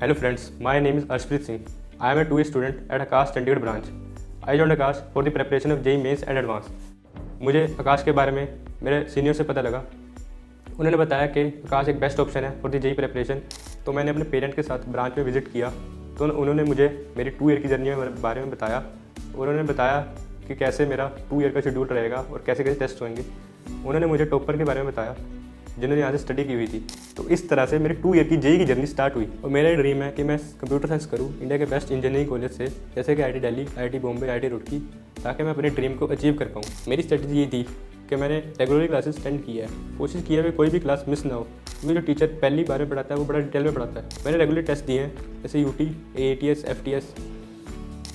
Hello friends, my name is Arshpreet Singh. I am a 2A student at Akash Chandigarh branch. I joined Akash for the preparation of JEE Mains and Advance. मुझे आकाश के बारे में मेरे senior से पता लगा। उन्होंने बताया कि आकाश एक बेस्ट ऑप्शन है फॉर द JEE प्रिपरेशन। तो मैंने अपने पेरेंट के साथ ब्रांच में विजिट किया, तो उन्होंने मुझे मेरी 2 ईयर की जर्नी के बारे में बताया और उन्होंने बताया कि कैसे मेरा 2 ईयर का शेड्यूल रहेगा और कैसे कैसे टेस्ट होंगे। उन्होंने मुझे टॉपर के बारे में बताया जिन्होंने यहाँ से स्टडी की हुई थी। तो इस तरह से मेरी 2 ईयर की JEE की जर्नी स्टार्ट हुई और मेरा ड्रीम है कि मैं कंप्यूटर साइंस करूँ इंडिया के बेस्ट इंजीनियरिंग कॉलेज से, जैसे कि IIT Delhi, IIT Bombay, IIT Roorkee, ताकि मैं अपने ड्रीम को अचीव कर पाऊँ। मेरी स्ट्रेटजी ये थी कि मैंने रेगुलरली क्लासेस अटेंड की है, कोशिश की है कि कोई भी क्लास मिस ना हो, क्योंकि जो टीचर पहली बार में पढ़ाता है वो बड़ा डिटेल में पढ़ाता है। मैंने रेगुलर टेस्ट दिए हैं जैसे UT, AATS, FTS,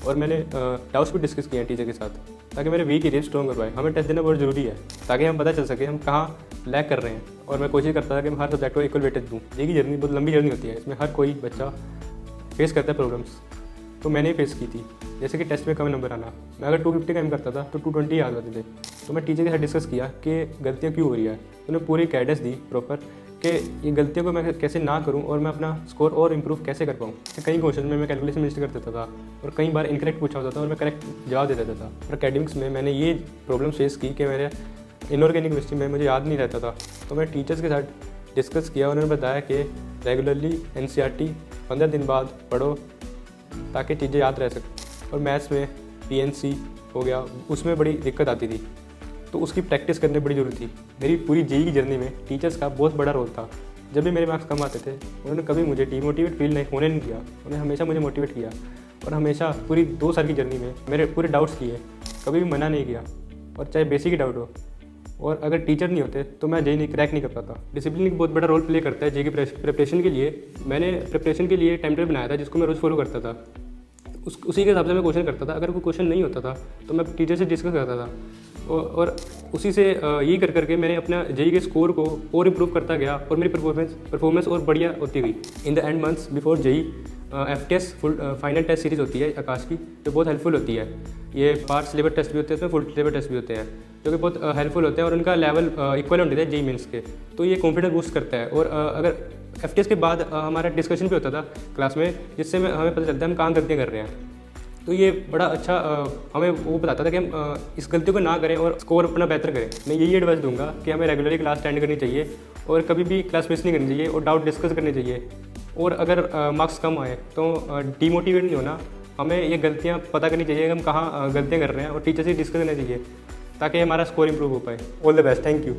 और मैंने डाउट्स भी डिस्कस किए हैं टीचर के साथ, ताकि मेरे वीक एरिया स्ट्रॉन्ग कर पाए। हमें टेस्ट देना बहुत ज़रूरी है ताकि हम पता चल सके हम कहाँ लैग कर रहे हैं, और मैं कोशिश करता था कि मैं हर सब्जेक्ट को इक्वल वेटेज दूँ। JEE की जर्नी बहुत लंबी जर्नी होती है, इसमें हर कोई बच्चा फेस करता है प्रॉब्लम्स, तो मैंने फेस की थी। जैसे कि टेस्ट में कम नंबर आना, मैं अगर 250 का एम करता था तो 220 आ जाते थे। तो मैं टीचर के साथ डिस्कस किया कि गलतियाँ क्यों हो रही है, उन्हें पूरी गाइडेंस दी प्रॉपर कि ये गलतियों को मैं कैसे ना करूं और मैं अपना स्कोर और इम्प्रूव कैसे कर पाऊँ। कई क्वेश्चन में मैं कैलकुलेशन मिस्टेक कर देता था और कई बार इनकरेक्ट पूछा होता था और मैं करेक्ट जवाब दे देता था। और अकेडमिक्स में मैंने ये प्रॉब्लम फेस की कि मेरे इनऑर्गेनिक केमिस्ट्री में मुझे याद नहीं रहता था। तो मैं टीचर्स के साथ डिस्कस किया, उन्होंने बताया कि रेगुलरली NCERT 15 दिन बाद पढ़ो ताकि चीज़ें याद रह सकें। और मैथ्स में PNC हो गया, उसमें बड़ी दिक्कत आती थी, तो उसकी प्रैक्टिस करनी बड़ी ज़रूरी थी। मेरी पूरी JEE की जर्नी में टीचर्स का बहुत बड़ा रोल था। जब भी मेरे मार्क्स कम आते थे उन्होंने कभी मुझे डिमोटिवेट फील होने नहीं दिया, उन्होंने हमेशा मुझे मोटिवेट किया और हमेशा पूरी 2 साल की जर्नी में मेरे पूरे डाउट्स किए, कभी भी मना नहीं किया, और चाहे बेसिक ही डाउट हो। और अगर टीचर नहीं होते तो मैं JEE क्रैक नहीं कर पाता। डिसिप्लिन एक बहुत बड़ा रोल प्ले करता है JEE की प्रिपरेशन के लिए। मैंने प्रिपरेशन के लिए टाइम टेबल बनाया था जिसको मैं रोज़ फॉलो करता था। उसी के हिसाब से मैं क्वेश्चन करता था। अगर कोई क्वेश्चन नहीं होता था तो मैं टीचर से डिस्कस करता था और उसी से यही कर करके मैंने अपना JEE के स्कोर को और इम्प्रूव करता गया और मेरी परफॉर्मेंस और बढ़िया होती गई। In the end months before JEE FTS full final test series होती है आकाश की, जो बहुत हेल्पफुल होती है। ये पार्ट सिलेबस टेस्ट भी होते हैं, इसमें फुल सिलेबस टेस्ट भी होते हैं, जो कि बहुत हेल्पफुल होते हैं और उनका लेवल इक्वल होते हैं JEE मेंस के। तो ये कॉन्फिडेंस बूस्ट करता है। और अगर FTS के बाद हमारा डिस्कशन भी होता था क्लास में, जिससे हमें पता चलता है हम कहाँ गलतियाँ कर रहे हैं। तो ये बड़ा अच्छा हमें वो बताता था कि हम इस गलती को ना करें और स्कोर अपना बेहतर करें। मैं यही एडवाइस दूंगा कि हमें रेगुलरली क्लास अटेंड करनी चाहिए और कभी भी क्लास मिस नहीं करनी चाहिए और डाउट डिस्कस करने चाहिए। और अगर मार्क्स कम आए तो डीमोटिवेट नहीं होना, हमें ये गलतियाँ पता करनी चाहिए कि हम कहाँ गलतियाँ कर रहे हैं और टीचर से डिस्कस करना चाहिए ताकि हमारा स्कोर इंप्रूव हो पाए। All the best, thank you.